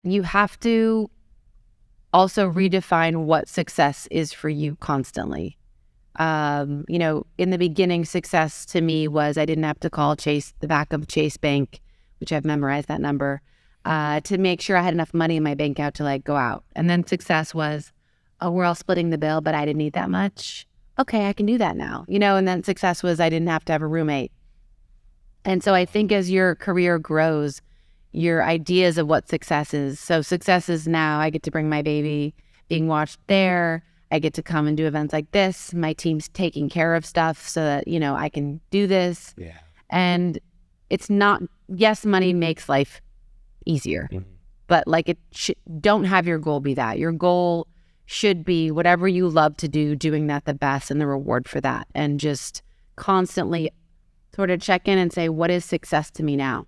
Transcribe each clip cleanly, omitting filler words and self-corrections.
you have to also redefine what success is for you constantly. In the beginning, success to me was I didn't have to call Chase, the back of Chase Bank, which I've memorized that number, to make sure I had enough money in my bank account to like go out. And then success was, oh, we're all splitting the bill, but I didn't need that much. Okay, I can do that now. And then success was I didn't have to have a roommate. And so I think as your career grows, your ideas of what success is. So success is now I get to bring my baby being watched there. I get to come and do events like this. My team's taking care of stuff so that, I can do this. Yeah. And it's not, yes, money makes life easier, but like don't have your goal be that. Your goal should be whatever you love to do, doing that the best and the reward for that. And just constantly sort of check in and say, what is success to me now?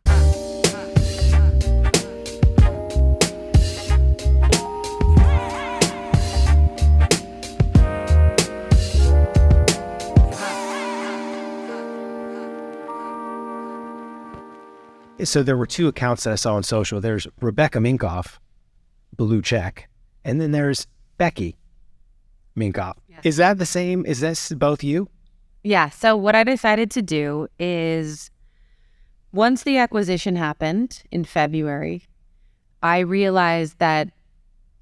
So there were two accounts that I saw on social. There's Rebecca Minkoff, blue check, and then there's Becky Minkoff. Yeah. Is that the same? Is this both you? Yeah. So what I decided to do is once the acquisition happened in February, I realized that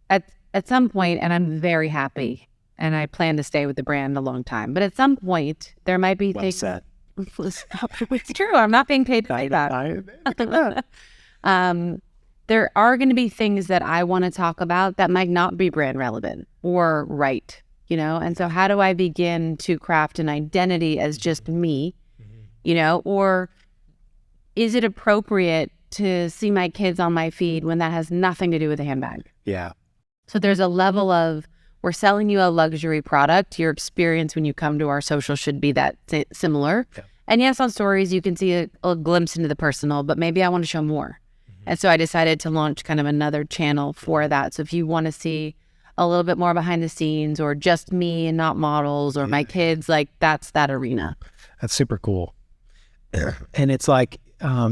at some point, and I'm very happy, and I plan to stay with the brand a long time, but at some point there might be Well things. said. It's true. I'm not being paid to say that. There are going to be things that I want to talk about that might not be brand relevant or right, And so how do I begin to craft an identity as just me, or is it appropriate to see my kids on my feed when that has nothing to do with a handbag? Yeah. So there's a level of, we're selling you a luxury product. Your experience when you come to our social should be that similar. Yeah. And yes, on stories, you can see a glimpse into the personal, but maybe I want to show more. And so I decided to launch kind of another channel for that. So if you want to see a little bit more behind the scenes or just me and not models or my kids, like that's that arena. That's super cool. And it's like,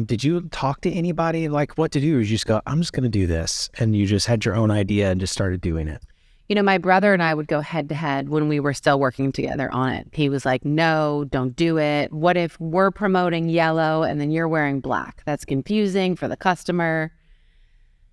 did you talk to anybody like what to do? Or you just go, I'm just going to do this. And you just had your own idea and just started doing it. My brother and I would go head to head when we were still working together on it. He was like, no, don't do it. What if we're promoting yellow and then you're wearing black? That's confusing for the customer.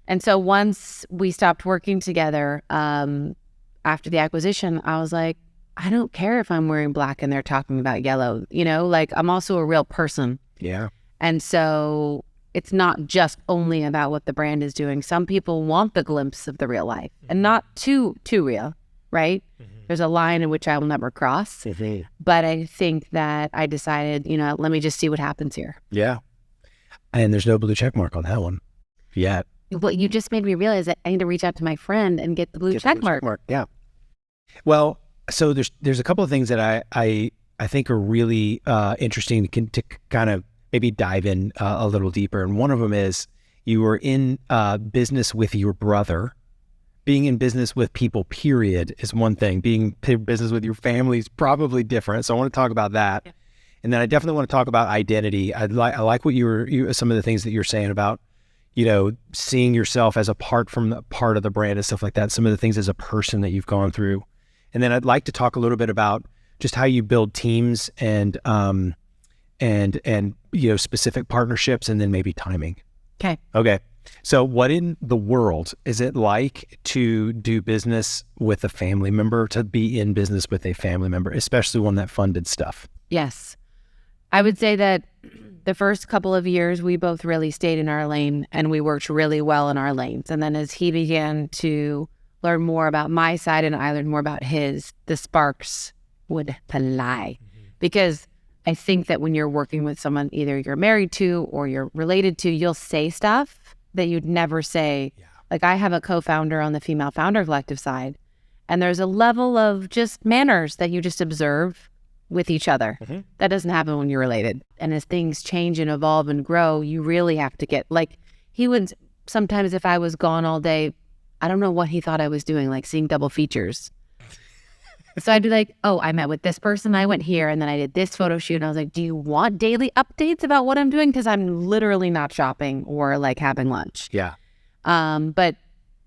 And so once we stopped working together, after the acquisition, I was like, I don't care if I'm wearing black and they're talking about yellow, like I'm also a real person. Yeah. And so it's not just only about what the brand is doing. Some people want the glimpse of the real life and not too real, right? There's a line in which I will never cross. But I think that I decided, let me just see what happens here. Yeah. And there's no blue check mark on that one yet. Well, you just made me realize that I need to reach out to my friend and get the blue check mark. Yeah. Well, so there's a couple of things that I think are really interesting to kind of maybe dive in a little deeper. And one of them is you were in business with your brother. Being in business with people, period, is one thing. Being in business with your family is probably different. So I want to talk about that. Yeah. And then I definitely want to talk about identity. I like what some of the things that you're saying about, seeing yourself as a part from the part of the brand and stuff like that. Some of the things as a person that you've gone through. And then I'd like to talk a little bit about just how you build teams and specific partnerships, and then maybe timing. Okay. So what in the world is it like to do business with a family member, to be in business with a family member, especially one that funded stuff? Yes. I would say that the first couple of years, we both really stayed in our lane and we worked really well in our lanes. And then as he began to learn more about my side and I learned more about his, the sparks would fly. Because I think that when you're working with someone, either you're married to or you're related to, you'll say stuff that you'd never say. Yeah. Like I have a co-founder on the Female Founder Collective side, and there's a level of just manners that you just observe with each other. That doesn't happen when you're related. And as things change and evolve and grow, you really have to get, like, he would sometimes, if I was gone all day, I don't know what he thought I was doing, like seeing double features. So I'd be like, oh, I met with this person, I went here, and then I did this photo shoot. And I was like, do you want daily updates about what I'm doing? Because I'm literally not shopping or like having lunch. Yeah. But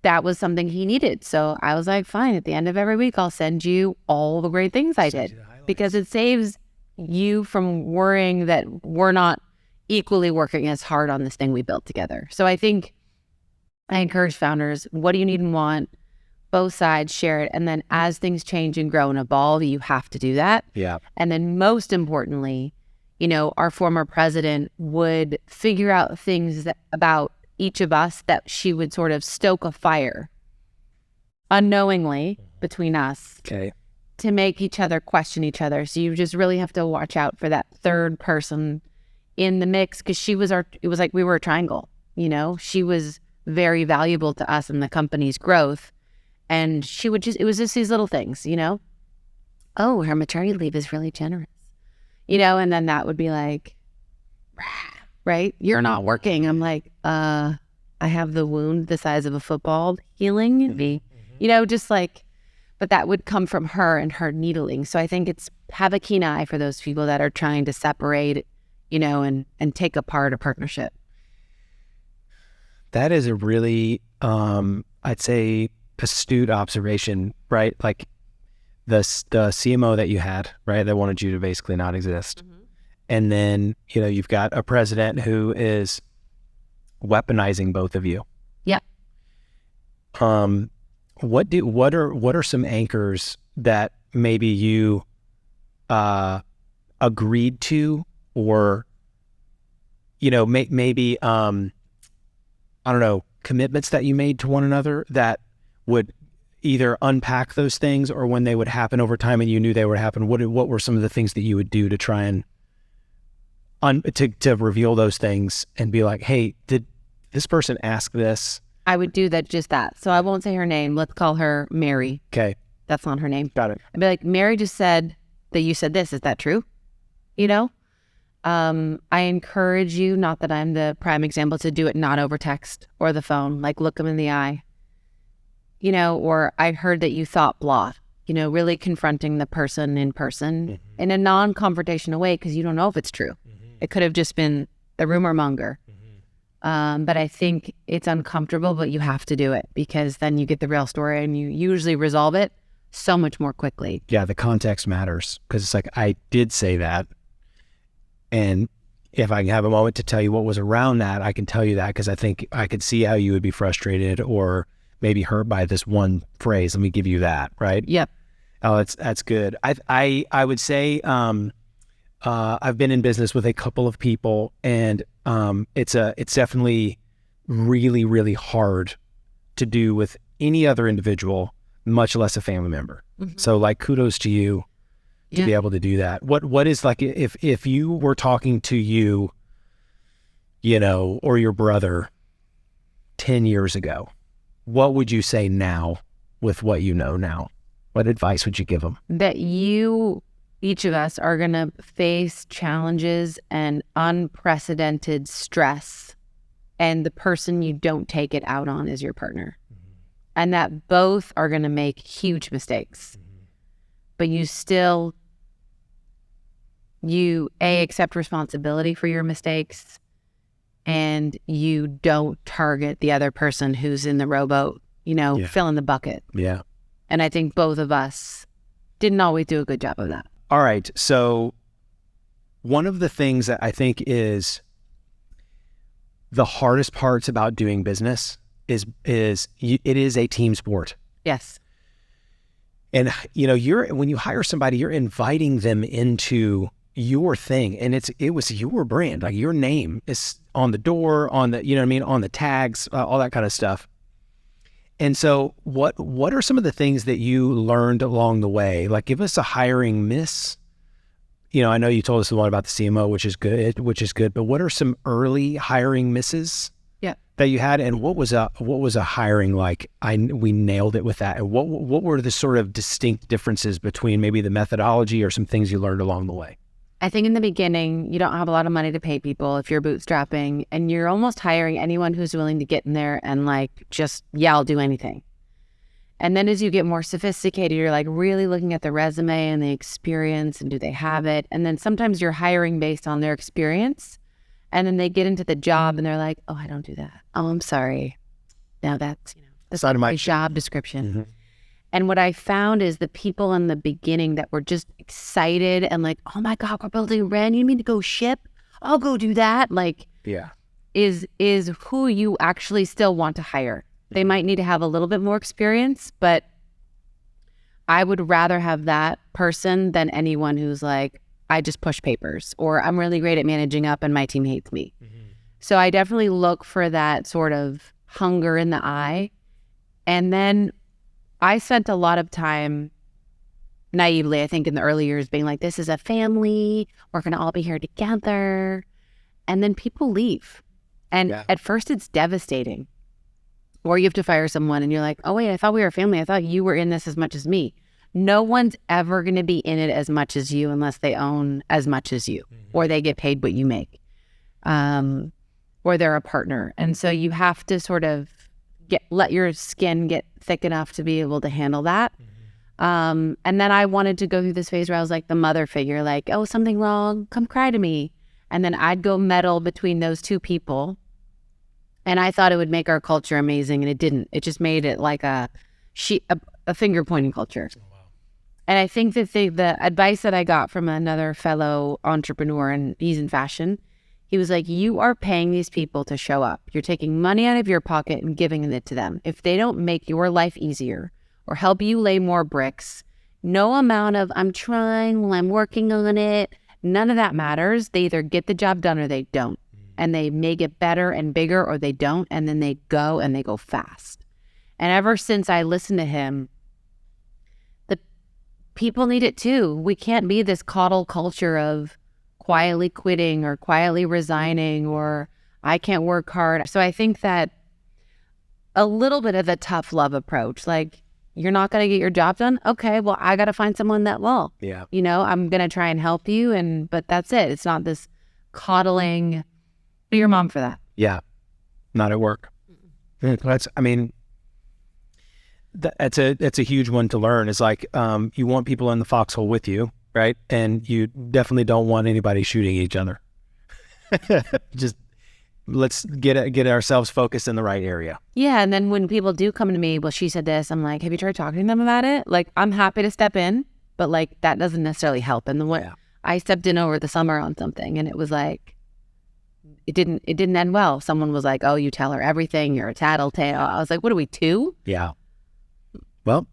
that was something he needed. So I was like, fine, at the end of every week, I'll send you all the great things I did, because it saves you from worrying that we're not equally working as hard on this thing we built together. So I think I encourage founders, what do you need and want? Both sides share it. And then as things change and grow and evolve, you have to do that. Yeah. And then most importantly, our former president would figure out things about each of us that she would sort of stoke a fire unknowingly between us to make each other question each other. So you just really have to watch out for that third person in the mix, because it was like we were a triangle, she was very valuable to us and the company's growth. And it was just these little things, oh, her maternity leave is really generous, and then that would be like, right? You're not working. I'm like, I have the wound the size of a football healing me, just like, but that would come from her and her needling. So I think have a keen eye for those people that are trying to separate, and take apart a partnership. That is a really, I'd say, astute observation, right? Like the CMO that you had, right, that wanted you to basically not exist. Mm-hmm. And then, you've got a president who is weaponizing both of you. Yeah. What are some anchors that maybe you agreed to, or maybe I don't know, commitments that you made to one another that would either unpack those things, or when they would happen over time and you knew they would happen, what were some of the things that you would do to try and to reveal those things and be like, hey, did this person ask this? I would do just that. So I won't say her name. Let's call her Mary. Okay. That's not her name. Got it. I'd be like, Mary just said that you said this. Is that true? I encourage you, not that I'm the prime example, to do it not over text or the phone, like look them in the eye, or I heard that you thought blah, really confronting the person in person, mm-hmm. in a non-confrontational way, because you don't know if it's true. Mm-hmm. It could have just been the rumor monger. Mm-hmm. But I think it's uncomfortable, but you have to do it, because then you get the real story and you usually resolve it so much more quickly. Yeah, the context matters, because it's like, I did say that. And if I have a moment to tell you what was around that, I can tell you that, because I think I could see how you would be frustrated or maybe hurt by this one phrase. Let me give you that, right? Yep. Oh, that's good. I would say I've been in business with a couple of people, and it's definitely really, really hard to do with any other individual, much less a family member. Mm-hmm. So like, kudos to you to be able to do that. What is, like, if you were talking to you, or your brother 10 years ago, what would you say now with what you know now? What advice would you give them? That each of us are going to face challenges and unprecedented stress, and the person you don't take it out on is your partner. Mm-hmm. And that both are going to make huge mistakes. Mm-hmm. But you accept responsibility for your mistakes, and you don't target the other person who's in the rowboat, filling the bucket. Yeah. And I think both of us didn't always do a good job of that. All right. So one of the things that I think is the hardest parts about doing business is it is a team sport. Yes. And, when you hire somebody, you're inviting them into your thing, and it was your brand, like your name is on the door, on the, on the tags, all that kind of stuff. And so what are some of the things that you learned along the way? Like, give us a hiring miss. I know you told us the one about the CMO, which is good, but what are some early hiring misses that you had, and what was a hiring like? We nailed it with that. And what were the sort of distinct differences between maybe the methodology or some things you learned along the way? I think in the beginning, you don't have a lot of money to pay people if you're bootstrapping, and you're almost hiring anyone who's willing to get in there and I'll do anything. And then as you get more sophisticated, you're like really looking at the resume and the experience, and do they have it? And then sometimes you're hiring based on their experience. And then they get into the job and they're like, oh, I don't do that. Oh, I'm sorry. Now that's, that's Side of my my job description. Mm-hmm. And what I found is the people in the beginning that were just excited and like, oh my God, we're building Ren. You need to go ship? I'll go do that. Like, Yeah. is who you actually still want to hire. They might need to have a little bit more experience, but I would rather have that person than anyone who's like, I just push papers, or I'm really great at managing up and my team hates me. Mm-hmm. So I definitely look for that sort of hunger in the eye. And then I spent a lot of time naively, I think in the early years, being like, this is a family. We're going to all be here together. And then people leave. And at first it's devastating. Or you have to fire someone and you're like, oh, wait, I thought we were a family. I thought you were in this as much as me. No one's ever going to be in it as much as you unless they own as much as you, or they get paid what you make, or they're a partner. And so you have to sort of let your skin get thick enough to be able to handle that. And then I wanted to go through this phase where I was like the mother figure, like, oh, something wrong, come cry to me. And then I'd go meddle between those two people. And I thought it would make our culture amazing, and it didn't. It just made it like a finger pointing culture. Oh, wow. And I think that the advice that I got from another fellow entrepreneur, and he's in fashion, he was like, you are paying these people to show up. You're taking money out of your pocket and giving it to them. If they don't make your life easier or help you lay more bricks, no amount of I'm trying, well, I'm working on it, none of that matters. They either get the job done or they don't. And they may get better and bigger, or they don't, and then they go fast. And ever since I listened to him, the people need it too. We can't be this coddle culture of quietly quitting or quietly resigning or I can't work hard. So I think that a little bit of the tough love approach, like, you're not going to get your job done? Okay, well, I got to find someone that will. Yeah. I'm going to try and help you, but that's it. It's not this coddling. Be your mom for that. Yeah. Not at work. That's a huge one to learn. It's like, you want people in the foxhole with you, right? And you definitely don't want anybody shooting each other. Just let's get ourselves focused in the right area. Yeah. And then when people do come to me, well, she said this, I'm like, have you tried talking to them about it? Like, I'm happy to step in, but like, that doesn't necessarily help. And I stepped in over the summer on something, and it was like, it didn't end well. Someone was like, oh, you tell her everything. You're a tattletale. I was like, what are we, 2? Yeah. Well,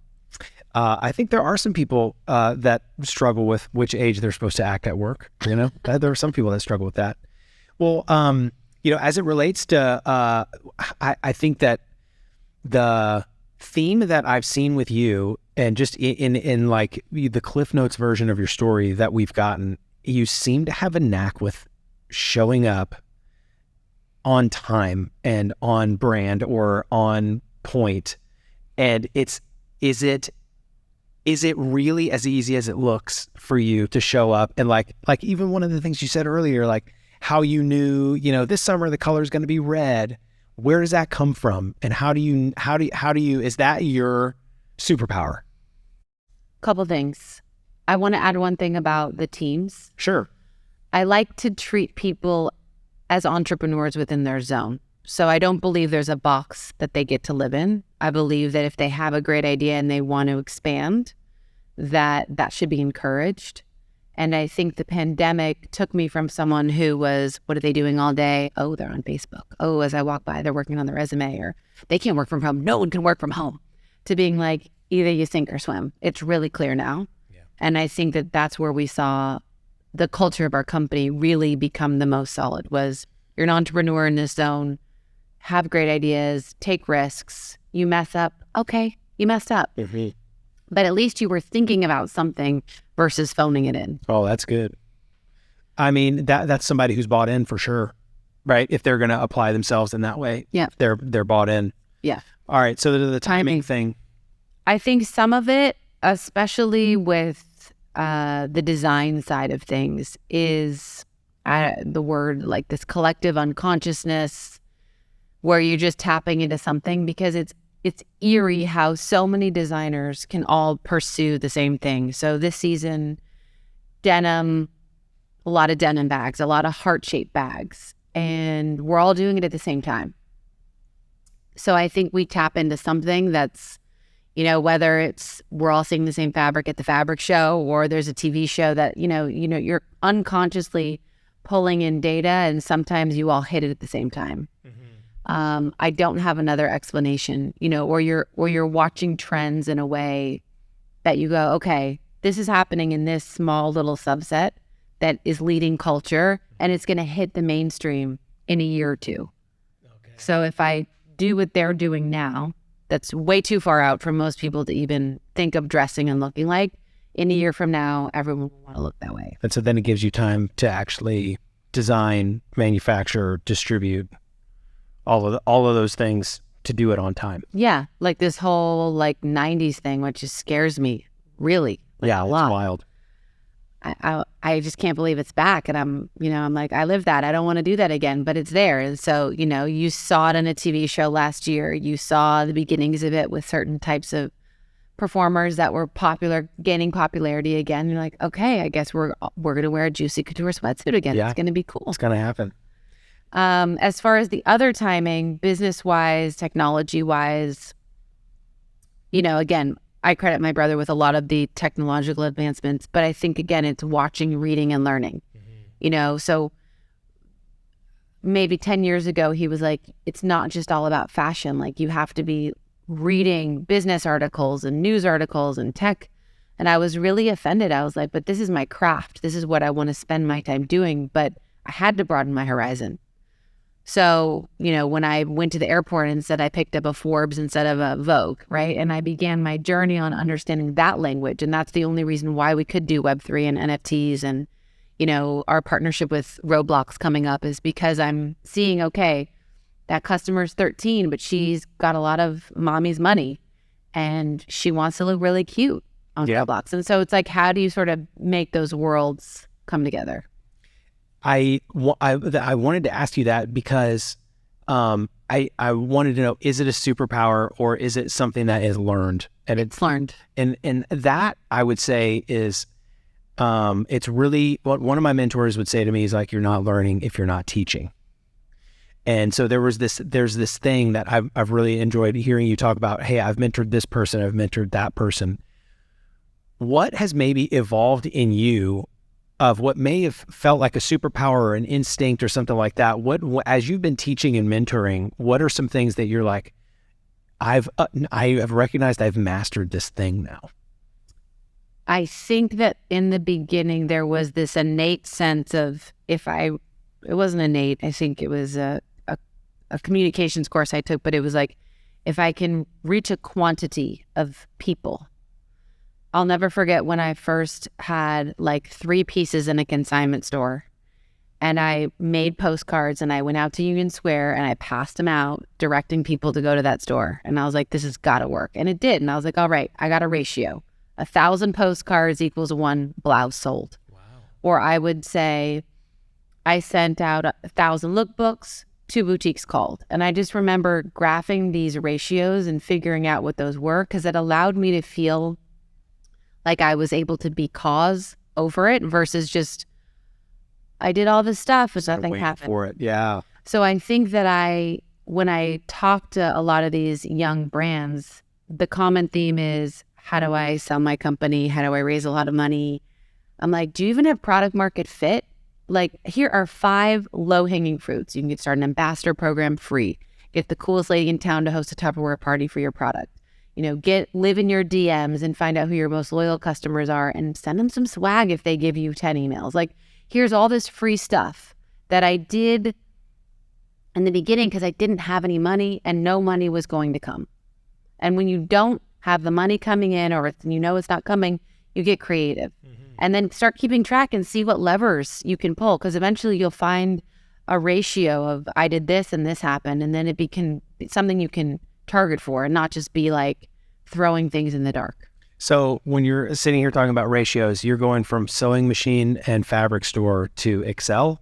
I think there are some people that struggle with which age they're supposed to act at work. There are some people that struggle with that. Well, as it relates to, I think that the theme that I've seen with you, and just in like the Cliff Notes version of your story that we've gotten, you seem to have a knack with showing up on time and on brand or on point. And is it really as easy as it looks for you to show up? And like even one of the things you said earlier, like how you knew, this summer the color is going to be red. Where does that come from? And how do you, is that your superpower? Couple things. I want to add one thing about the teams. Sure. I like to treat people as entrepreneurs within their zone. So I don't believe there's a box that they get to live in. I believe that if they have a great idea and they want to expand, that should be encouraged. And I think the pandemic took me from someone who was, what are they doing all day? Oh, they're on Facebook. Oh, as I walk by, they're working on their resume, or they can't work from home. No one can work from home. To being like, either you sink or swim. It's really clear now. Yeah. And I think that that's where we saw the culture of our company really become the most solid. Was you're an entrepreneur in this zone, have great ideas, take risks. You mess up, okay, you messed up. Mm-hmm. But at least you were thinking about something versus phoning it in. Oh, that's good. I mean, that's somebody who's bought in for sure, right? If they're going to apply themselves in that way, yeah, they're bought in. Yeah. All right. So the timing thing. I think some of it, especially with the design side of things, is the word like this collective unconsciousness, where you're just tapping into something, because it's eerie how so many designers can all pursue the same thing. So this season, denim, a lot of denim bags, a lot of heart-shaped bags, and we're all doing it at the same time. So I think we tap into something that's, whether it's we're all seeing the same fabric at the fabric show, or there's a TV show that, you're unconsciously pulling in data, and sometimes you all hit it at the same time. I don't have another explanation, or you're watching trends in a way that you go, okay, this is happening in this small little subset that is leading culture, and it's going to hit the mainstream in a year or two. Okay. So if I do what they're doing now, that's way too far out for most people to even think of dressing and looking like. In a year from now, everyone will want to look that way. And so then it gives you time to actually design, manufacture, distribute, all of those things, to do it on time. Yeah, like this whole 90s thing, which just scares me, really. Yeah, a it's lot. Wild. I just can't believe it's back. And I'm like, I live that. I don't want to do that again, but it's there. And so, you saw it in a TV show last year. You saw the beginnings of it with certain types of performers that were popular, gaining popularity again. You're like, okay, I guess we're going to wear a Juicy Couture sweatsuit again. Yeah. It's going to be cool. It's going to happen. As far as the other timing, business-wise, technology-wise, again, I credit my brother with a lot of the technological advancements, but I think, again, it's watching, reading, and learning. So maybe 10 years ago, he was like, it's not just all about fashion. Like, you have to be reading business articles and news articles and tech. And I was really offended. I was like, but this is my craft. This is what I want to spend my time doing. But I had to broaden my horizon. So, when I went to the airport and said I picked up a Forbes instead of a Vogue, right? And I began my journey on understanding that language. And that's the only reason why we could do Web3 and NFTs and, our partnership with Roblox coming up is because I'm seeing, okay, that customer's 13, but she's got a lot of mommy's money and she wants to look really cute on Roblox. And so it's like, how do you sort of make those worlds come together? I wanted to ask you that because I wanted to know, is it a superpower or is it something that is learned? And it's learned. And that, I would say, is it's really what one of my mentors would say to me is like, you're not learning if you're not teaching. And so there's this thing that I've really enjoyed hearing you talk about. Hey, I've mentored this person, I've mentored that person. What has maybe evolved in you of what may have felt like a superpower or an instinct or something like that? What as you've been teaching and mentoring, what are some things that you're like, I have recognized I've mastered this thing now? I think that in the beginning there was this innate sense of it wasn't innate. I think it was a communications course I took, but it was like, if I can reach a quantity of people. I'll never forget when I first had 3 pieces in a consignment store and I made postcards and I went out to Union Square and I passed them out directing people to go to that store. And I was like, this has got to work. And it did. And I was like, all right, I got a ratio. 1,000 postcards equals 1 blouse sold. Wow. Or I would say I sent out 1,000 lookbooks, 2 boutiques called. And I just remember graphing these ratios and figuring out what those were because it allowed me to feel like I was able to be cause over it versus just, I did all this stuff but nothing happened. For it, yeah. So I think that when I talk to a lot of these young brands, the common theme is, how do I sell my company? How do I raise a lot of money? I'm like, do you even have product market fit? Like, here are 5 low-hanging fruits. You can get started an ambassador program free. Get the coolest lady in town to host a Tupperware party for your product. Live in your DMs and find out who your most loyal customers are and send them some swag if they give you 10 emails. Like, here's all this free stuff that I did in the beginning because I didn't have any money and no money was going to come. And when you don't have the money coming in or it's not coming, you get creative. And then start keeping track and see what levers you can pull because eventually you'll find a ratio of I did this and this happened, and then it can be something you can target for and not just be like throwing things in the dark. So when you're sitting here talking about ratios, you're going from sewing machine and fabric store to Excel,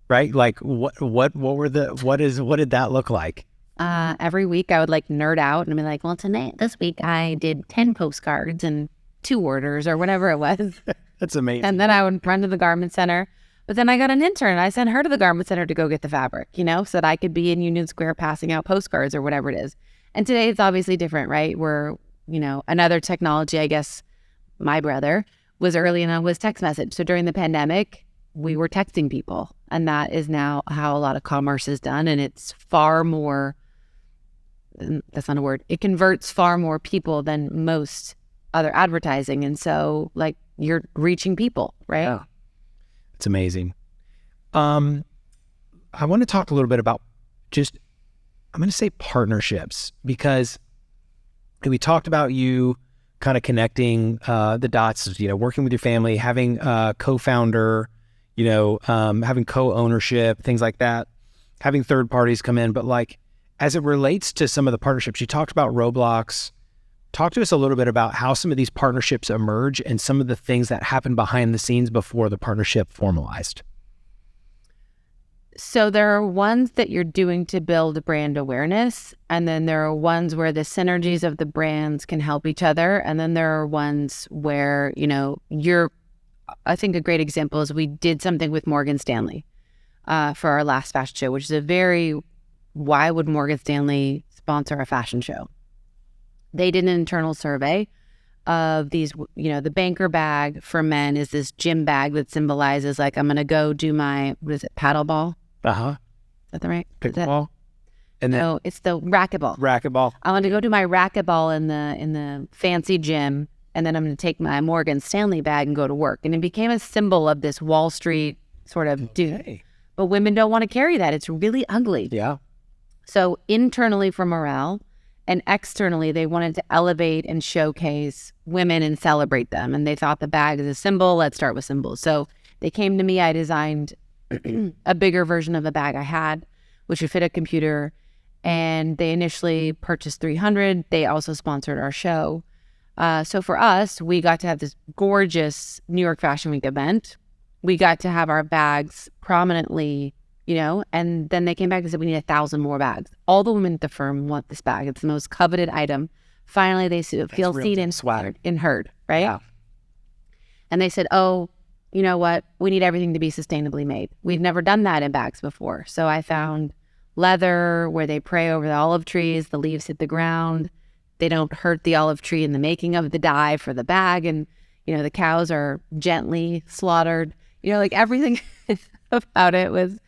right? Like what did that look like? Every week I would nerd out and be like, well, this week I did 10 postcards and 2 orders or whatever it was. That's amazing. And then I would run to the garment center, But then I got an intern. I sent her to the garment center to go get the fabric, so that I could be in Union Square passing out postcards or whatever it is. And today it's obviously different, right? Where, another technology, I guess my brother was early enough was text message. So during the pandemic, we were texting people. And that is now how a lot of commerce is done. And it's far more, that's not a word, it converts far more people than most other advertising. And so you're reaching people, right? Yeah. It's amazing. I want to talk a little bit about I'm going to say partnerships, because we talked about you kind of connecting the dots, working with your family, having a co-founder, having co-ownership, things like that, having third parties come in. But as it relates to some of the partnerships, you talked about Roblox. Talk to us a little bit about how some of these partnerships emerge and some of the things that happen behind the scenes before the partnership formalized. So there are ones that you're doing to build brand awareness, and then there are ones where the synergies of the brands can help each other, and then there are ones where, I think a great example is we did something with Morgan Stanley for our last fashion show, which is why would Morgan Stanley sponsor a fashion show? They did an internal survey of these, the banker bag for men is this gym bag that symbolizes I'm going to go do my, paddle ball? Uh-huh. Is that the right? Pickleball? And then, no, it's the racquetball. Racquetball. I want to go do my racquetball in the fancy gym, and then I'm going to take my Morgan Stanley bag and go to work. And it became a symbol of this Wall Street sort of dude. But women don't want to carry that. It's really ugly. Yeah. So internally for morale, and externally, they wanted to elevate and showcase women and celebrate them. And they thought the bag is a symbol. Let's start with symbols. So they came to me. I designed a bigger version of the bag I had, which would fit a computer. And they initially purchased 300. They also sponsored our show. So for us, we got to have this gorgeous New York Fashion Week event. We got to have our bags prominently, and then they came back and said, we need 1,000 more bags. All the women at the firm want this bag. It's the most coveted item. Finally, they feel seen and heard, right? Yeah. And they said, oh, you know what? We need everything to be sustainably made. We've never done that in bags before. So I found leather where they pray over the olive trees, the leaves hit the ground. They don't hurt the olive tree in the making of the dye for the bag. And, the cows are gently slaughtered. Everything about it was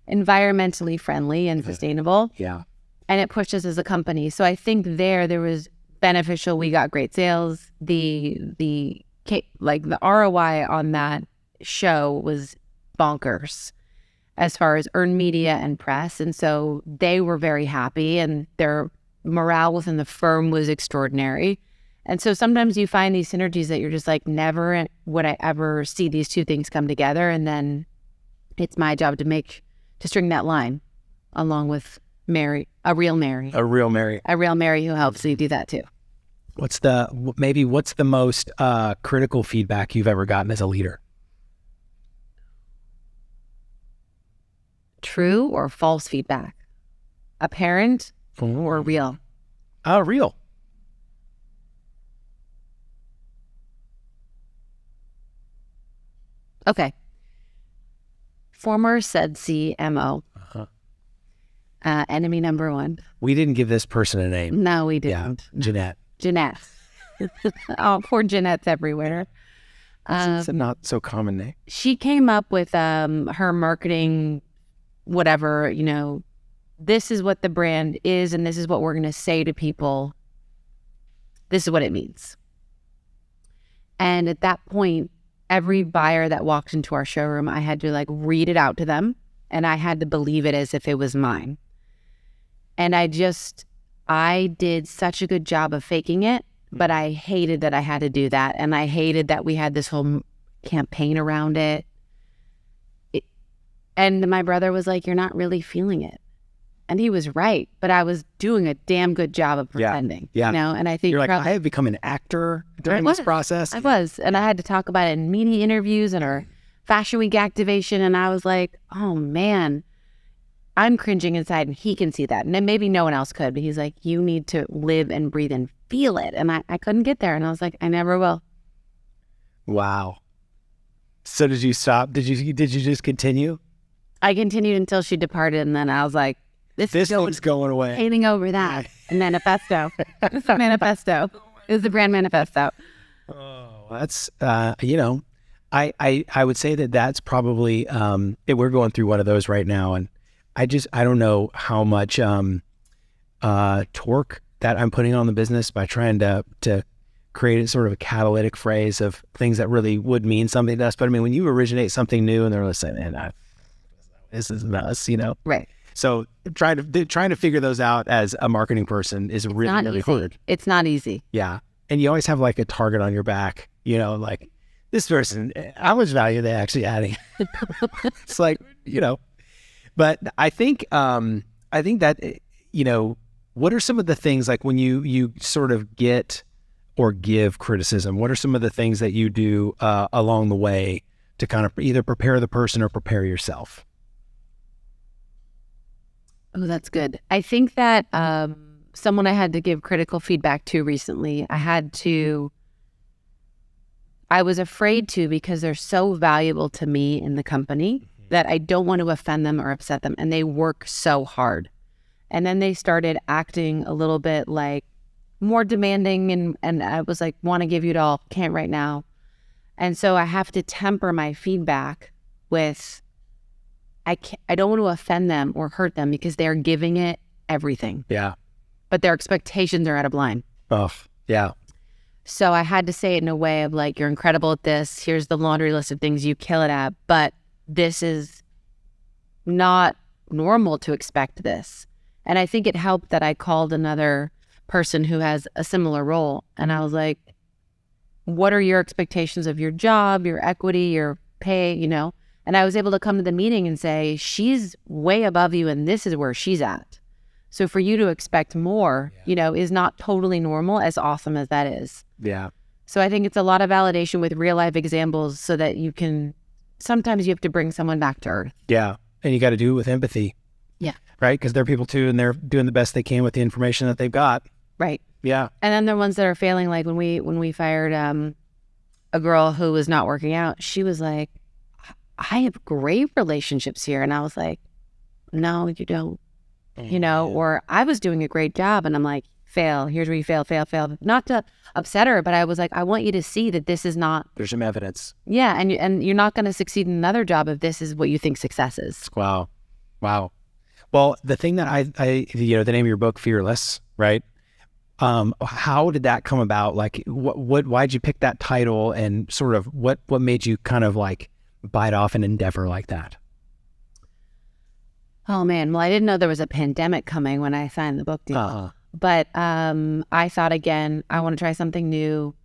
environmentally friendly and sustainable. Yeah. And it pushed us as a company. So I think there was beneficial. We got great sales. The ROI on that show was bonkers as far as earned media and press. And so they were very happy, and their morale within the firm was extraordinary. And so sometimes you find these synergies that you're just never would I ever see these two things come together. And then it's my job to string that line along with Mary, a real Mary who helps you do that too. What's the most critical feedback you've ever gotten as a leader? True or false feedback? Apparent or real? Real. Okay. Former said CMO. Enemy number one. We didn't give this person a name. No, we didn't. Yeah, Jeanette. Oh, poor Jeanette's everywhere. It's a not so common name. She came up with her marketing, whatever, this is what the brand is, and this is what we're going to say to people. This is what it means. And at that point, every buyer that walked into our showroom, I had to read it out to them, and I had to believe it as if it was mine. And I did such a good job of faking it, but I hated that I had to do that. And I hated that we had this whole campaign around it. And my brother was like, you're not really feeling it. And he was right, but I was doing a damn good job of pretending. Yeah. And I think you're I have become an actor during this process. I was. And I had to talk about it in media interviews and our Fashion Week activation. And I was like, oh man, I'm cringing inside, and he can see that. And then maybe no one else could, but he's like, you need to live and breathe and feel it. And I couldn't get there. And I was like, I never will. Wow. So did you stop? Did you just continue? I continued until she departed, and then I was like, this thing's going away. Painting over that. A manifesto. It's a manifesto. It was the brand manifesto. Oh, that's, you know, I would say that that's probably, we're going through one of those right now. And I don't know how much torque that I'm putting on the business by trying to create a sort of a catalytic phrase of things that really would mean something to us. But I mean, when you originate something new and they're listening, man, this isn't us, you know? Right. So trying to figure those out as a marketing person is really hard. It's not easy. Yeah. And you always have like a target on your back, you know, like this person, how much value are they actually adding? It's like, you know, but I think that, you know, what are some of the things like when you sort of get or give criticism, what are some of the things that you do along the way to kind of either prepare the person or prepare yourself? Oh, that's good. I think that someone I had to give critical feedback to recently, I was afraid to because they're so valuable to me in the company that I don't want to offend them or upset them. And they work so hard. And then they started acting a little bit like more demanding. And I was like, want to give you it all, can't right now. And so I have to temper my feedback with, I don't want to offend them or hurt them because they're giving it everything. Yeah. But their expectations are out of line. Oh, yeah. So I had to say it in a way of like, you're incredible at this. Here's the laundry list of things you kill it at. But this is not normal to expect this. And I think it helped that I called another person who has a similar role. And I was like, what are your expectations of your job, your equity, your pay, you know? And I was able to come to the meeting and say, she's way above you and this is where she's at. So for you to expect more, you know, is not totally normal, as awesome as that is. Yeah. So I think it's a lot of validation with real life examples so that you can, sometimes you have to bring someone back to earth. Yeah. And you got to do it with empathy. Yeah. Right? Because they're people too, and they're doing the best they can with the information that they've got. Right. Yeah. And then there are ones that are failing, like when we fired a girl who was not working out, she was like, I have great relationships here. And I was like, no, you don't. You know, or I was doing a great job and I'm like, fail. Here's where you fail. Not to upset her, but I was like, I want you to see that this is not. There's some evidence. Yeah. And you're not going to succeed in another job if this is what you think success is. Wow. Well, the thing that I you know, the name of your book, Fearless, right? How did that come about? Like why'd you pick that title and sort of what made you kind of like bite off an endeavor like that? Oh man, well I didn't know there was a pandemic coming when I signed the book deal. But I thought again, I want to try something new.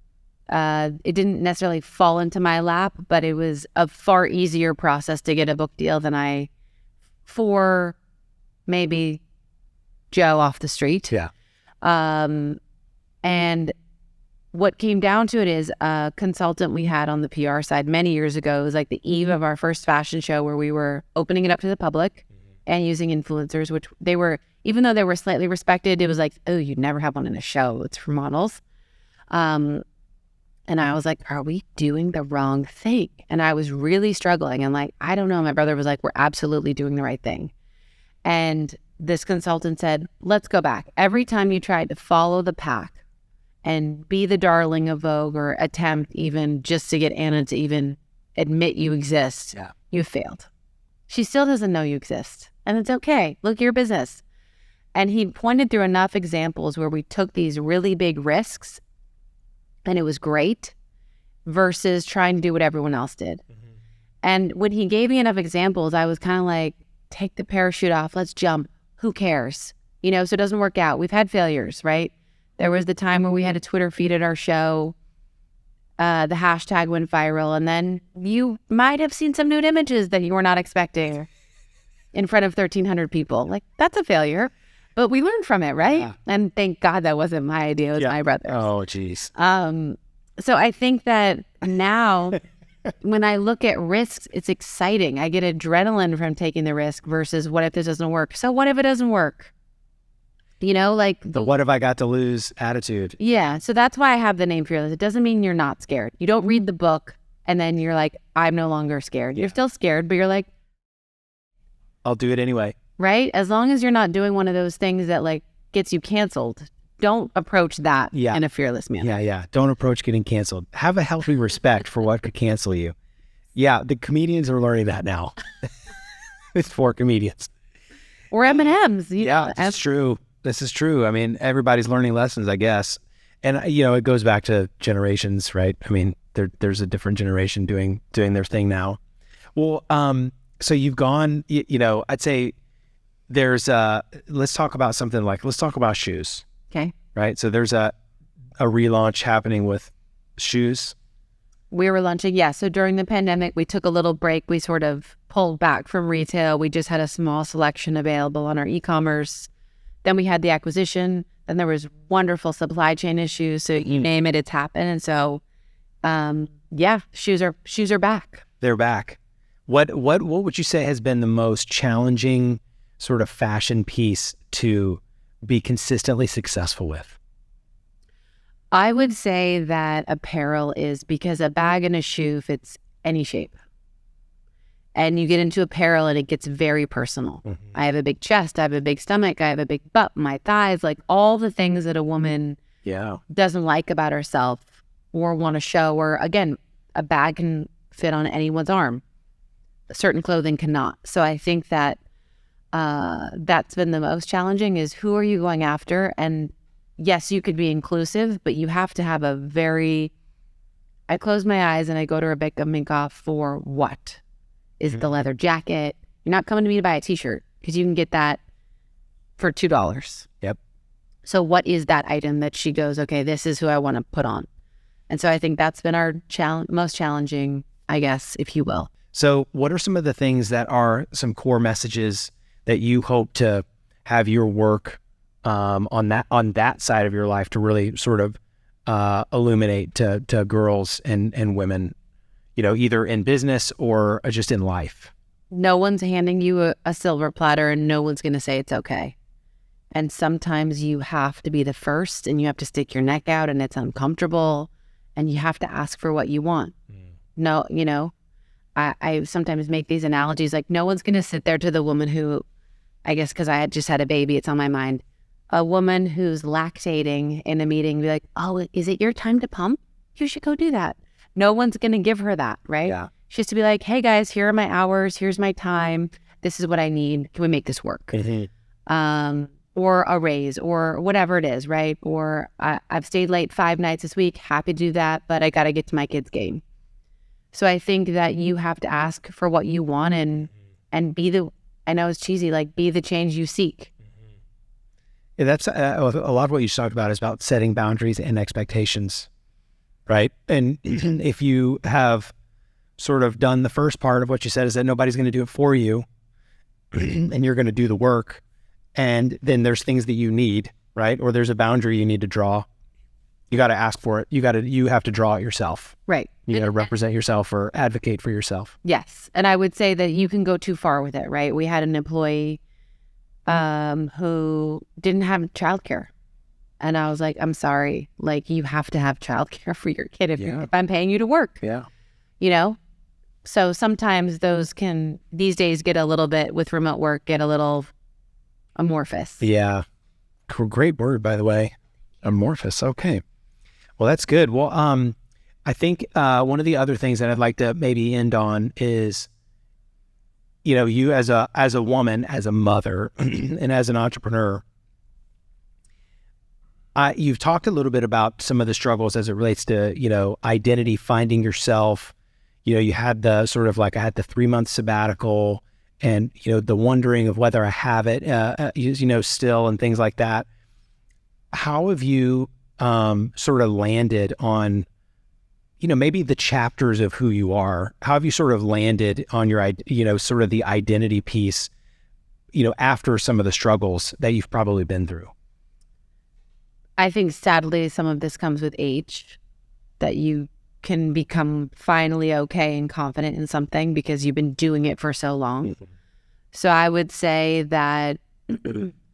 It didn't necessarily fall into my lap, but it was a far easier process to get a book deal than for maybe Joe off the street. Yeah. And what came down to it is a consultant we had on the PR side many years ago. It was like the eve of our first fashion show where we were opening it up to the public and using influencers, which they were, even though they were slightly respected, it was like, oh, you'd never have one in a show. It's for models. And I was like, are we doing the wrong thing? And I was really struggling. And like, I don't know. My brother was like, we're absolutely doing the right thing. And this consultant said, let's go back. Every time you tried to follow the pack and be the darling of Vogue or attempt even just to get Anna to even admit you exist, you failed. She still doesn't know you exist. And it's okay. Look, your business. And he pointed through enough examples where we took these really big risks and it was great versus trying to do what everyone else did. Mm-hmm. And when he gave me enough examples, I was kind of like, take the parachute off, let's jump. Who cares? You know, so it doesn't work out. We've had failures, right? There was the time where we had a Twitter feed at our show. The hashtag went viral, and then you might have seen some nude images that you were not expecting in front of 1,300 people. Like, that's a failure, but we learned from it, right? Yeah. And thank God that wasn't my idea, it was my brother's. Oh, geez. So I think that now when I look at risks, it's exciting. I get adrenaline from taking the risk versus what if this doesn't work? So what if it doesn't work? You know, like the what have I got to lose attitude. Yeah. So that's why I have the name Fearless. It doesn't mean you're not scared. You don't read the book And then you're like, I'm no longer scared. You're still scared, but you're like, I'll do it anyway. Right? As long as you're not doing one of those things that like gets you canceled, don't approach that in a fearless manner. Yeah. Don't approach getting canceled. Have a healthy respect for what could cancel you. Yeah, the comedians are learning that now. It's for comedians. Or M&Ms. Yeah, it's true. This is true. I mean, everybody's learning lessons, I guess. And, it goes back to generations, right? I mean, there's a different generation doing their thing now. Well, so you've gone, I'd say let's talk about shoes. Okay. Right? So there's a relaunch happening with shoes. We were launching, So during the pandemic, we took a little break. We sort of pulled back from retail. We just had a small selection available on our e-commerce. Then we had the acquisition. Then there was wonderful supply chain issues. So you name it, it's happened. And so, shoes are back. They're back. What would you say has been the most challenging sort of fashion piece to be consistently successful with? I would say that apparel is, because a bag and a shoe fits any shape. And you get into apparel and it gets very personal. Mm-hmm. I have a big chest, I have a big stomach, I have a big butt, my thighs, like all the things that a woman doesn't like about herself or want to show. Or again, a bag can fit on anyone's arm. Certain clothing cannot. So I think that that's been the most challenging, is who are you going after? And yes, you could be inclusive, but you have to have I close my eyes and I go to Rebecca Minkoff for what? Is it the leather jacket? You're not coming to me to buy a t-shirt, because you can get that for $2. Yep. So what is that item that she goes, okay, this is who I want to put on? And so I think that's been our most challenging, I guess, if you will. So what are some of the things that are some core messages that you hope to have your work on that side of your life to really sort of illuminate to girls and women, either in business or just in life? No one's handing you a silver platter, and no one's going to say it's okay. And sometimes you have to be the first, and you have to stick your neck out, and it's uncomfortable, and you have to ask for what you want. No, I sometimes make these analogies, like no one's going to sit there to the woman who, I guess because I had just had a baby, it's on my mind, a woman who's lactating in a meeting, be like, oh, is it your time to pump? You should go do that. No one's going to give her that, right? Yeah. She has to be like, hey guys, here are my hours. Here's my time. This is what I need. Can we make this work? Mm-hmm. Or a raise or whatever it is, right? Or I've stayed late 5 nights this week. Happy to do that, but I got to get to my kid's game. So I think that you have to ask for what you want and be I know it's cheesy, like be the change you seek. Yeah, that's a lot of what you talked about is about setting boundaries and expectations, right? And if you have sort of done the first part of what you said, is that nobody's going to do it for you and you're going to do the work. And then there's things that you need, right? Or there's a boundary you need to draw. You got to ask for it. You have to draw it yourself. Right. You got to represent yourself or advocate for yourself. Yes. And I would say that you can go too far with it, right? We had an employee who didn't have childcare. And I was like, I'm sorry, like you have to have childcare for your kid if I'm paying you to work. Yeah. So sometimes those can, these days, get a little bit, with remote work, get a little amorphous. Yeah. Great word, by the way. Amorphous. Okay. Well, that's good. Well, I think one of the other things that I'd like to maybe end on is, you as a woman, as a mother, and as an entrepreneur, you've talked a little bit about some of the struggles as it relates to, identity, finding yourself. You had the sort of like, I had the 3-month sabbatical and, the wondering of whether I have it, still, and things like that. How have you sort of landed on, maybe the chapters of who you are? How have you sort of landed on your, sort of the identity piece, after some of the struggles that you've probably been through? I think sadly some of this comes with age, that you can become finally okay and confident in something because you've been doing it for so long. Mm-hmm. So I would say that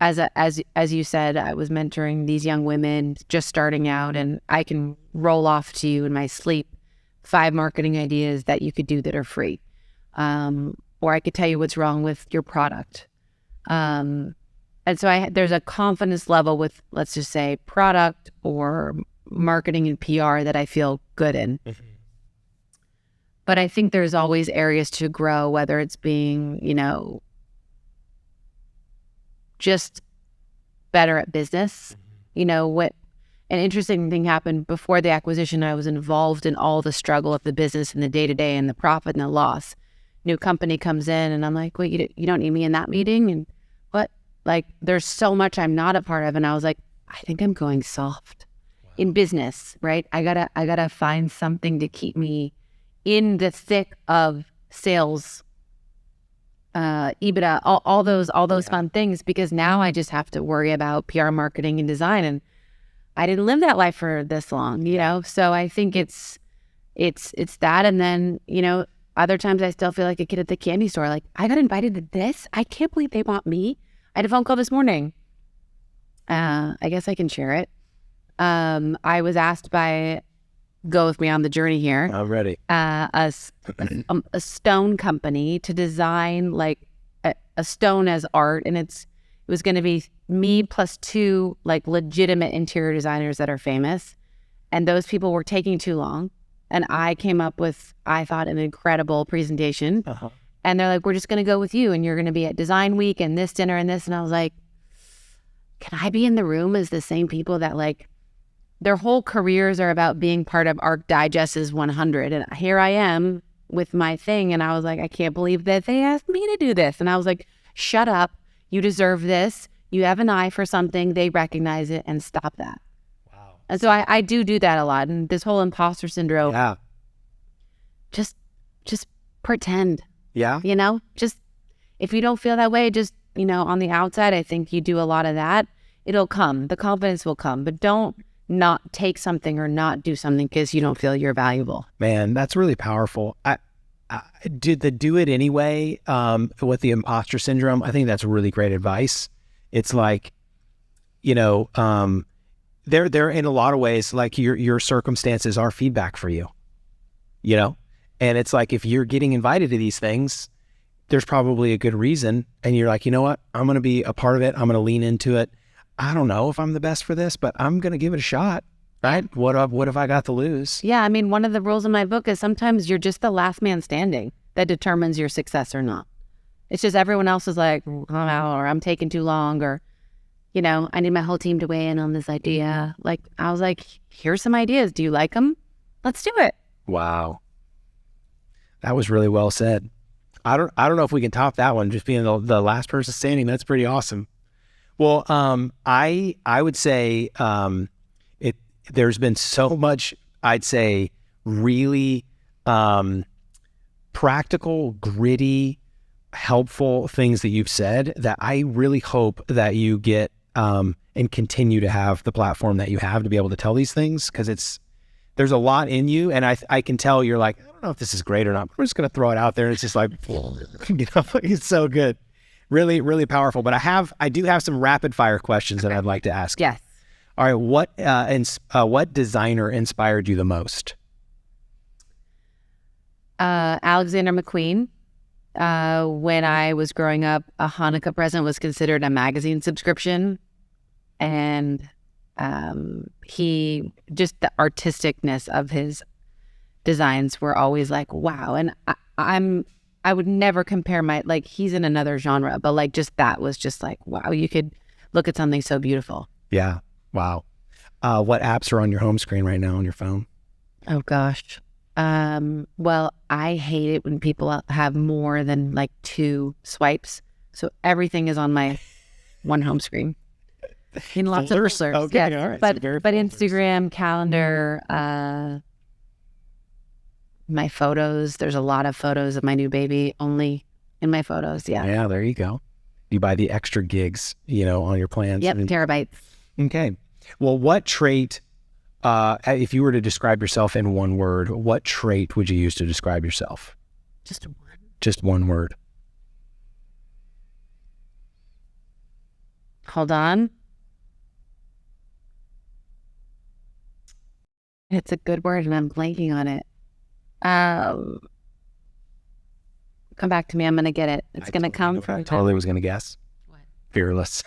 as you said, I was mentoring these young women just starting out, and I can roll off to you in my sleep 5 marketing ideas that you could do that are free. Or I could tell you what's wrong with your product. And so there's a confidence level with, let's just say, product or marketing and PR that I feel good in. Mm-hmm. But I think there's always areas to grow, whether it's being, just better at business. What an interesting thing happened before the acquisition. I was involved in all the struggle of the business and the day-to-day and the profit and the loss. New company comes in and I'm like, wait, you don't need me in that meeting? And what? Like, there's so much I'm not a part of. And I was like, I think I'm going soft in business, right? I gotta find something to keep me in the thick of sales, EBITDA, all those fun things, because now I just have to worry about PR, marketing, and design. And I didn't live that life for this long, So I think it's that. And then, other times I still feel like a kid at the candy store. Like, I got invited to this. I can't believe they want me. I had a phone call this morning. I guess I can share it. I was asked by, go with me on the journey here. I'm ready. A stone company to design like a stone as art. And it was going to be me plus 2 like legitimate interior designers that are famous. And those people were taking too long. And I came up with, I thought, an incredible presentation. Uh-huh. And they're like, we're just going to go with you. And you're going to be at Design Week and this dinner and this. And I was like, can I be in the room as the same people that like, their whole careers are about being part of Arc Digest's 100. And here I am with my thing. And I was like, I can't believe that they asked me to do this. And I was like, shut up. You deserve this. You have an eye for something. They recognize it, and stop that. Wow. And so I do that a lot. And this whole imposter syndrome. Yeah. Just pretend. Yeah. Just if you don't feel that way, just, on the outside, I think you do a lot of that. It'll come. The confidence will come. But don't not take something or not do something because you don't feel you're valuable. Man, that's really powerful. I did the do it anyway with the imposter syndrome. I think that's really great advice. It's like, they're in a lot of ways, like your circumstances are feedback for you, and it's like, if you're getting invited to these things, there's probably a good reason. And you're like, you know what? I'm going to be a part of it. I'm going to lean into it. I don't know if I'm the best for this, but I'm going to give it a shot, right? What have I got to lose? Yeah, I mean, one of the rules in my book is sometimes you're just the last man standing that determines your success or not. It's just everyone else is like, I'm out, or I'm taking too long, or, I need my whole team to weigh in on this idea. Like, I was like, here's some ideas. Do you like them? Let's do it. Wow. That was really well said. I don't know if we can top that one, just being the last person standing. That's pretty awesome. Well, I would say there's been so much, I'd say, really practical, gritty, helpful things that you've said that I really hope that you get and continue to have the platform that you have to be able to tell these things, because there's a lot in you, and I can tell you're like, I don't know if this is great or not, but we're just going to throw it out there. And it's just like, it's so good. Really, really powerful. But I do have some rapid fire questions that I'd like to ask. Yes. All right. What designer inspired you the most? Alexander McQueen. When I was growing up, a Hanukkah present was considered a magazine subscription. And the artisticness of his designs were always like, wow. And I would never compare he's in another genre, but like, just that was just like, wow, you could look at something so beautiful. Yeah. Wow. What apps are on your home screen right now on your phone? Oh gosh. Well, I hate it when people have more than like 2 swipes. So everything is on my one home screen. In lots of folders. Okay, yes. All right. But Instagram, calendar, my photos. There's a lot of photos of my new baby only in my photos. Yeah. Yeah, there you go. You buy the extra gigs, on your plans. Yep, terabytes. Okay. Well, what trait, if you were to describe yourself in one word, what trait would you use to describe yourself? Just one. Just one word. Hold on. It's a good word and I'm blanking on it. Come back to me. I'm going to get it. It's going to come from... I totally was going to guess. What? Fearless.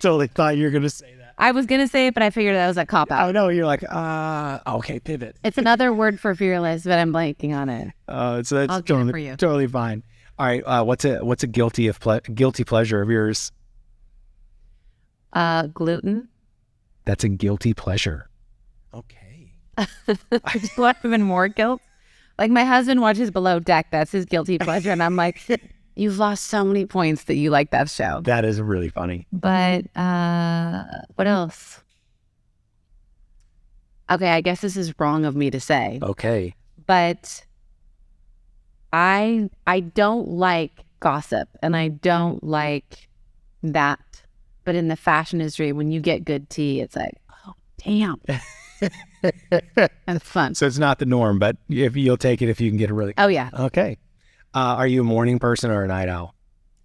Totally thought you were going to say that. I was going to say it, but I figured that was a cop-out. I know. You're like, okay, pivot. It's another word for fearless, but I'm blanking on it. So that's I'll get it for you. Totally fine. All right. What's a guilty pleasure of yours? Gluten. That's a guilty pleasure. Okay. Just want even more guilt. Like my husband watches Below Deck. That's his guilty pleasure. And I'm like, you've lost so many points that you like that show. That is really funny. But what else? Okay, I guess this is wrong of me to say. Okay. But I don't like gossip and I don't like that. But in the fashion industry, when you get good tea, it's like, oh, damn. That's fun. So it's not the norm, but if you'll take it if you can get a really... Oh, yeah. Okay. Are you a morning person or a night owl?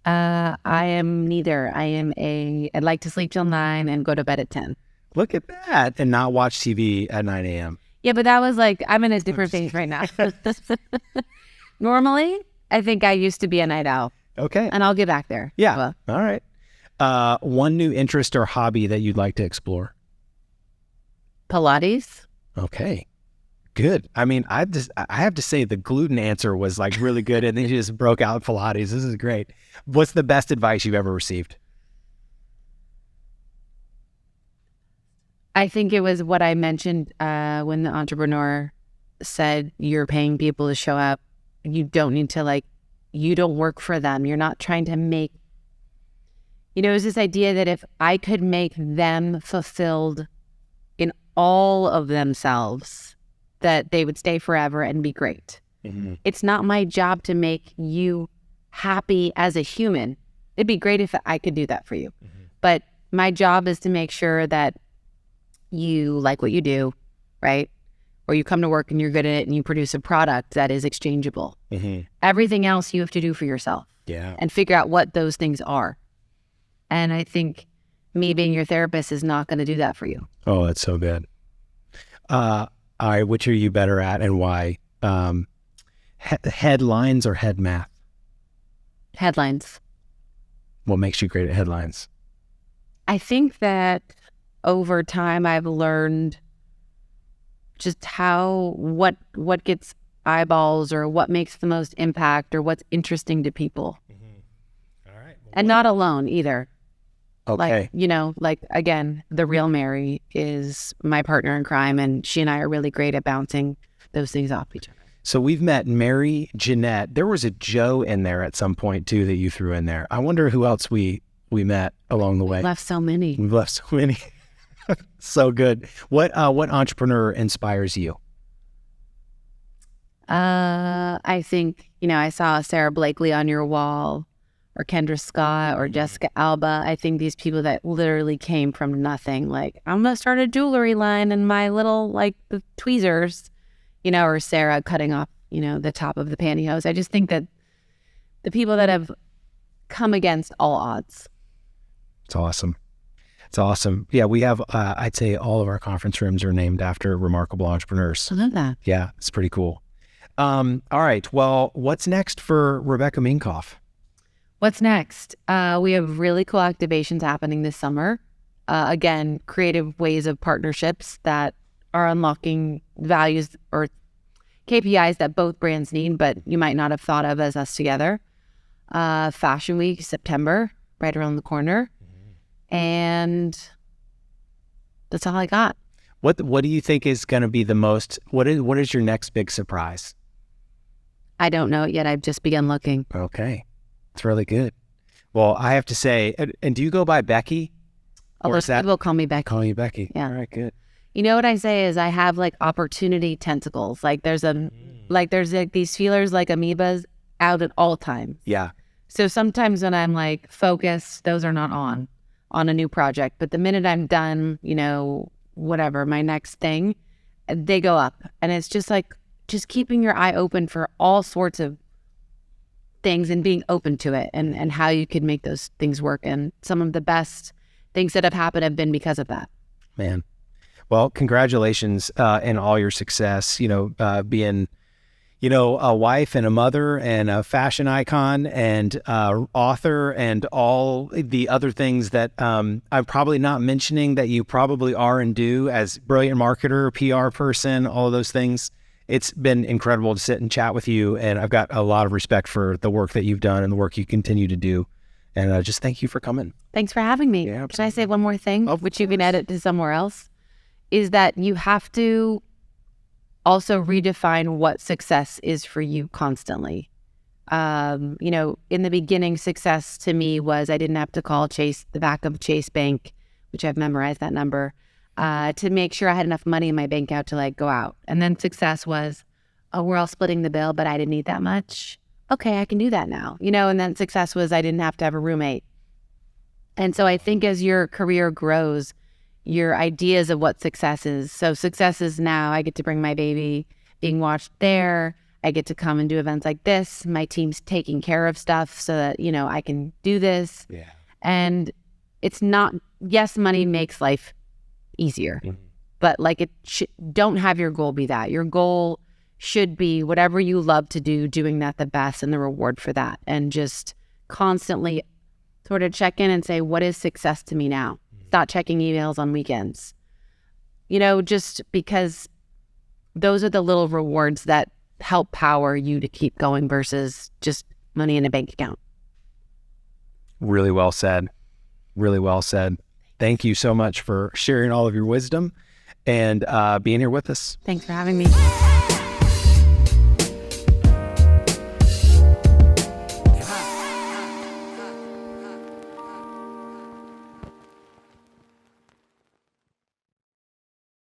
I am neither. I'd like to sleep till 9 and go to bed at 10. Look at that. And not watch TV at 9 a.m. Yeah, but that was like, I'm in a different phase right now. Normally, I think I used to be a night owl. Okay. And I'll get back there. Yeah. Well, all right. One new interest or hobby that you'd like to explore? Pilates. Okay. Good. I mean, I have to say the gluten answer was like really good, and then you just broke out Pilates. This is great. What's the best advice you've ever received? I think it was what I mentioned when the entrepreneur said you're paying people to show up. You don't need to you don't work for them. You're not trying to make, it was this idea that if I could make them fulfilled in all of themselves, that they would stay forever and be great. Mm-hmm. It's not my job to make you happy as a human. It'd be great if I could do that for you. Mm-hmm. But my job is to make sure that you like what you do, right? Or you come to work and you're good at it and you produce a product that is exchangeable. Mm-hmm. Everything else you have to do for yourself. Yeah. And figure out what those things are. And I think me being your therapist is not going to do that for you. Oh, that's so good. All right, which are you better at and why? Headlines or head math? Headlines. What makes you great at headlines? I think that over time I've learned just what gets eyeballs or what makes the most impact or what's interesting to people. Mm-hmm. All right. Well, and not alone either. Okay. Again, the real Mary is my partner in crime, and she and I are really great at bouncing those things off each other. So we've met Mary, Jeanette. There was a Joe in there at some point too that you threw in there. I wonder who else we met along the way. We've left so many. So good. What entrepreneur inspires you? I think, I saw Sarah Blakely on your wall, or Kendra Scott, or Jessica Alba. I think these people that literally came from nothing, like, I'm going to start a jewelry line and my little, the tweezers, or Sarah cutting off, the top of the pantyhose. I just think that the people that have come against all odds. It's awesome. It's awesome. Yeah, we have, I'd say all of our conference rooms are named after remarkable entrepreneurs. I love that. Yeah, it's pretty cool. All right. Well, what's next for Rebecca Minkoff? What's next? We have really cool activations happening this summer. Again, creative ways of partnerships that are unlocking values or KPIs that both brands need, but you might not have thought of as us together. Fashion Week, September, right around the corner. And that's all I got. What do you think is going to be the most, what is your next big surprise? I don't know it yet. I've just begun looking. Okay. It's really good. Well, I have to say, and do you go by Becky? A lot of people call me Becky. Call you Becky. Yeah. All right, good. You know what I say is I have opportunity tentacles. There's these feelers like amoebas out at all times. Yeah. So sometimes when I'm focused, those are not on a new project. But the minute I'm done, whatever, my next thing, they go up. And it's just just keeping your eye open for all sorts of things and being open to it and how you could make those things work. And some of the best things that have happened have been because of that. Man. Well, congratulations in all your success, being a wife and a mother and a fashion icon and author and all the other things that I'm probably not mentioning that you probably are and do as brilliant marketer, PR person, all of those things. It's been incredible to sit and chat with you. And I've got a lot of respect for the work that you've done and the work you continue to do. And just thank you for coming. Thanks for having me. Yeah, Can I say one more thing, which you can edit to somewhere else? Is that you have to also redefine what success is for you constantly. In the beginning, success to me was I didn't have to call Chase, the back of Chase Bank, which I've memorized that number, to make sure I had enough money in my bank account to go out. And then success was, oh, we're all splitting the bill, but I didn't need that much. Okay, I can do that now. And then success was I didn't have to have a roommate. And so I think as your career grows, your ideas of what success is. So success is now I get to bring my baby being watched there. I get to come and do events like this. My team's taking care of stuff so that, I can do this. Yeah. And it's not, yes, money makes life easier, but don't have your goal be that. Your goal should be whatever you love to do, doing that the best and the reward for that. And just constantly sort of check in and say, what is success to me now? Stop checking emails on weekends. Just because those are the little rewards that help power you to keep going versus just money in a bank account. Really well said. Really well said. Thank you so much for sharing all of your wisdom and being here with us. Thanks for having me.